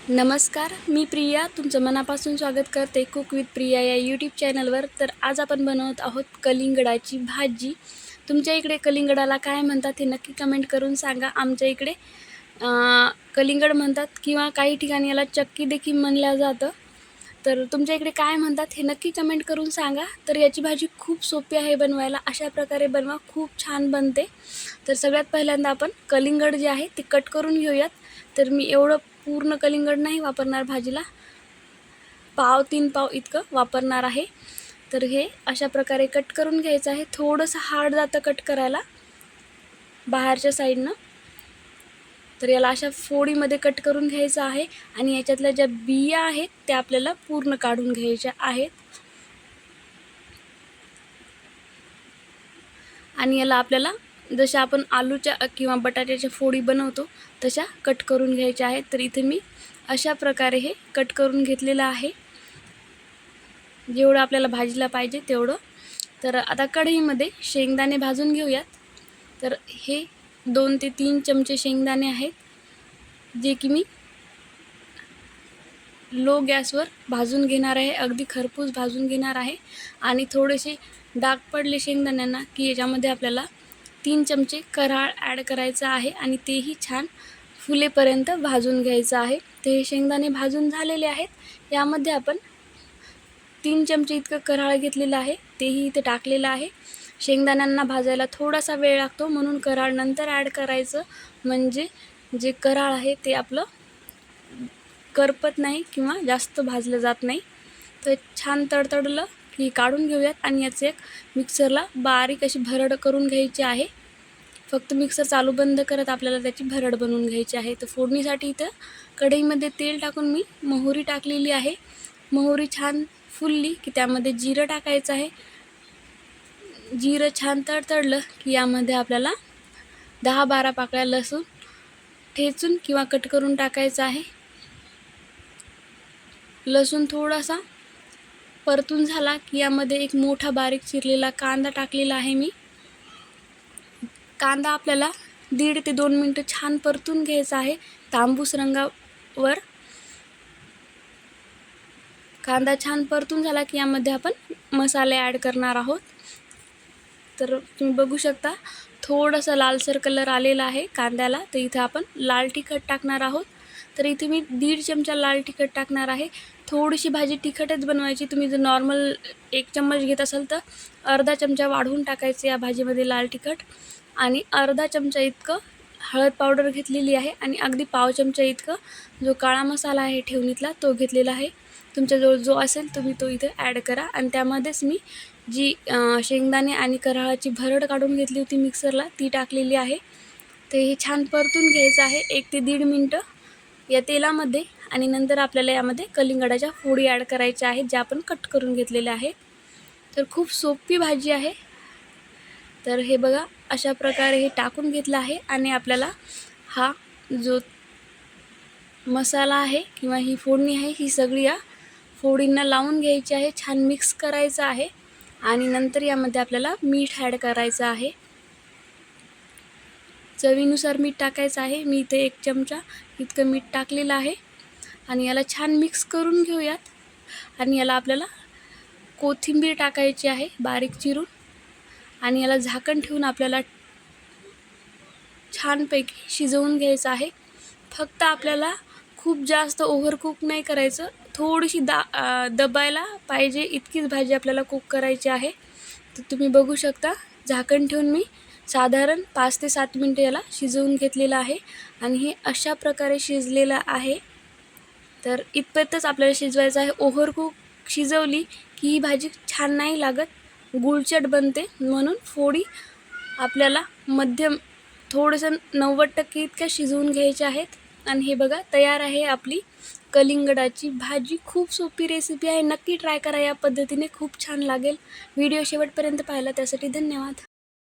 नमस्कार, मी प्रिया तुमचं मनापासून स्वागत करते कुक विथ प्रिया या यूट्यूब चॅनलवर। तर आज आपण बनवत आहोत कलिंगडाची भाजी। तुमच्या इकडे कलिंगडाला काय म्हणतात हे नक्की कमेंट करून सांगा। आमच्या इकडे कलिंगड म्हणतात किंवा काही ठिकाणी याला चक्की देखील म्हणलं जातं। तर तुमच्या इकडे काय म्हणतात हे नक्की कमेंट करून सांगा। तर याची भाजी खूप सोपी आहे बनवायला, अशा प्रकारे बनवा, खूप छान बनते। तर सगळ्यात पहिल्यांदा आपण कलिंगड जे आहे ते कट करून घेऊयात। तर मी एवढं पूर्ण कलिंगड नाही वापरणार भाजीला, पाव 3 पाव इतकं वापरणार आहे। तर हे अशा प्रकारे कट करून घ्यायचं आहे। थोडंसं हार्ड जातं कट करायला बाहेरच्या साईडनं। तर याला अशा फोडीमध्ये कट करून घ्यायचं आहे आणि याच्यातल्या ज्या बिया आहेत त्या आपल्याला पूर्ण काढून घ्यायच्या आहेत। आणि याला आपल्याला जशा आपण आलूच्या किंवा बटाट्याच्या फोडी बनवतो तशा कट करून घ्यायच्या आहेत। तर इथे मी अशा प्रकारे हे कट करून घेतलेलं आहे, जेवढं आपल्याला भाजीला पाहिजे तेवढं। तर आता कढईमध्ये शेंगदाणे भाजून घेऊयात। तर हे 2 ते 3 चमचे शेंगदाणे आहेत, जे की मी लो गॅसवर भाजून घेणार आहे, अगदी खरपूस भाजून घेणार आहे। आणि थोडेसे डाग पडले शेंगदाण्यांना की याच्यामध्ये आपल्याला 3 चमचे कराळ ॲड करायचं आहे आणि तेही छान फुलेपर्यंत भाजून घ्यायचं आहे। ते शेंगदाणे भाजून झालेले आहेत। यामध्ये आपण 3 चमचे इतकं कराळ घेतलेलं आहे, तेही इथे टाकलेलं आहे। शेंगदाण्यांना भाजायला थोडासा वेळ लागतो, म्हणून कराळ नंतर ॲड करायचं, म्हणजे जे कराळ आहे ते आपलं करपत नाही किंवा जास्त भाजलं जात नाही। तर छान तडतडलं की काढून घेऊयात आणि याचे एक मिक्सरला बारीक अशी भरड करून घ्यायची आहे। फक्त मिक्सर चालू बंद करत आपल्याला त्याची भरड बनवून घ्यायची आहे। तर फोडणीसाठी इथं कढईमध्ये तेल टाकून मी मोहरी टाकलेली आहे। मोहरी छान फुलली की त्यामध्ये जिरं टाकायचं आहे। जिरं छान तडतडलं की यामध्ये आपल्याला 10-12 पाकळ्या लसूण ठेचून किंवा कट करून टाकायचं आहे। लसूण थोडासा परतून झाला की यामध्ये एक मोठा बारीक चिरलेला कांदा टाकलेला आहे मी। कांदा आपल्याला 1.5 ते 2 मिनिटं छान परतून घ्यायचा आहे, तांबूस रंगावर। कांदा छान परतून झाला की यामध्ये आपण मसाले ॲड करणार आहोत। तर तुम्ही बघू शकता थोडासा लालसर कलर आलेला आहे कांद्याला। तर इथे आपण लाल तिखट टाकणार आहोत। तर इथे मी 1.5 चमचा लाल तिखट टाकणार आहे। थोडीशी भाजी तिखटच बनवायची, तुम्ही जर नॉर्मल 1 चम्मच घेत असाल तर अर्धा चमचा वाढवून टाकायचं या भाजीमध्ये लाल तिखट। आणि अर्धा चमचा इतकं हळद पावडर घेतलेली आहे आणि अगदी पाव चमचा इतकं जो काळा मसाला आहे ठेवणीतला तो घेतलेला आहे। तुमच्याजवळ जो असेल तुम्ही तो इथे ॲड करा। आणि त्यामध्येच मी जी शेंगदाणे आणि कराळाची भरड काढून घेतली होती मिक्सरला ती टाकलेली आहे। ते हे छान परतून घ्यायचं आहे 1 ते 1.5 मिनिटं या तेलामध्ये। आणि नंतर आपल्याला यामध्ये कलिंगडाच्या फोडी ॲड करायच्या आहेत, ज्या आपण कट करून घेतलेल्या आहेत। तर खूप सोपी भाजी आहे। तर हे बघा अशा प्रकारे हे टाकून घेतलं आहे आणि आपल्याला हा जो मसाला आहे किंवा ही फोडणी आहे ही सगळी या फोडींना लावून घ्यायची आहे, छान मिक्स करायचं आहे। आणि नंतर यामध्ये आपल्याला मीठ ॲड करायचं आहे, चवीनुसार मीठ टाकायचं आहे। मी इथे 1 चमचा इतकं मीठ टाकलेलं आहे। आणि याला छान मिक्स करून घेऊयात। आणि याला आपल्याला कोथिंबीर टाकायची आहे बारीक चिरून आणि याला झाकण ठेवून आपल्याला छानपैकी शिजवून घ्यायचं आहे। फक्त आपल्याला खूप जास्त ओव्हरकुक नाही करायचं, थोडीशी दबायला पाहिजे इतकीच भाजी आपल्याला कुक करायची आहे। तर तुम्ही बघू शकता झाकण ठेवून मी साधारण 5 ते 7 मिनिटं याला शिजवून घेतलेलं आहे आणि हे अशा प्रकारे शिजलेलं आहे। तर इतपतच आपल्याला शिजवायचं आहे। ओव्हरकुक शिजवली की ही भाजी छान नाही लागत, गुळचट बनते। म्हणून फोडी आपल्याला मध्यम थोडंसं 90% इतक्या शिजवून घ्यायच्या आहेत। आणि हे बघा तयार आहे आपली कलिंगडाची भाजी। खूप सोपी रेसिपी आहे, नक्की ट्राय करा या पद्धतीने, खूप छान लागेल। व्हिडिओ शेवटपर्यंत पाहिला त्यासाठी धन्यवाद।